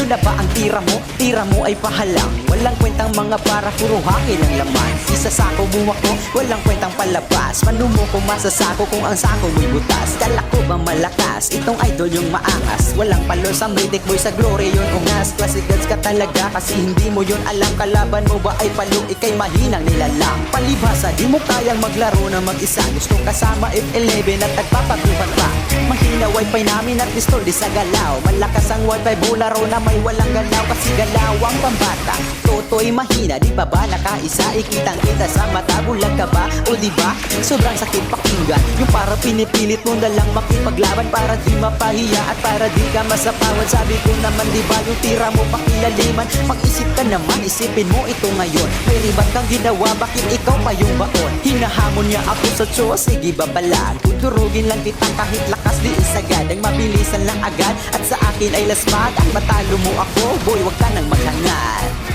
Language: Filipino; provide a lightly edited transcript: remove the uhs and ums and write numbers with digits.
Sa'yo na ba ang tira mo? Tira mo ay pahalang. Walang kwentang mga para puro hangin ang laman. Isa sako buwak mo, walang kwentang palabas. Panumo ko masasako kung ang sako mo'y butas. Kala ko ba malakas? Itong idol yung maangas. Walang palo sa Maytek boy, sa glory yun ungas. Classic girls ka talaga kasi hindi mo yun alam. Kalaban mo ba ay palo, ikay mahinang nilalang. Palibhasa, di mo kayang maglaro na mag-isa. Gusto kasama F11 at nagpapaguhan pa. Mahina wifi namin at pistol di sa galaw. Malakas ang wifi, bularo na may walang galaw. Kasi galawang pambata, toto'y mahina. Di ba ba nakaisa, ikitang kita sa mata. Bulag ka ba? O di ba? Sobrang sakit pakinggan. Yung para pinipilit mo na lang makipaglaban para di mapahiya at para di ka masapawan. Sabi ko naman di ba yung tira mo pakilaliman. Mag-isip ka naman, isipin mo ito ngayon. May ribat kang ginawa, bakit ikaw pa yung baon? Hinahamon niya ako sa Diyos, sige babalag. Tuturugin lang kita kahit lakas di isagad. Ang mabilisan lang agad at sa akin ay lasmag. At matalo mo ako, boy, wag ka nang maghangad.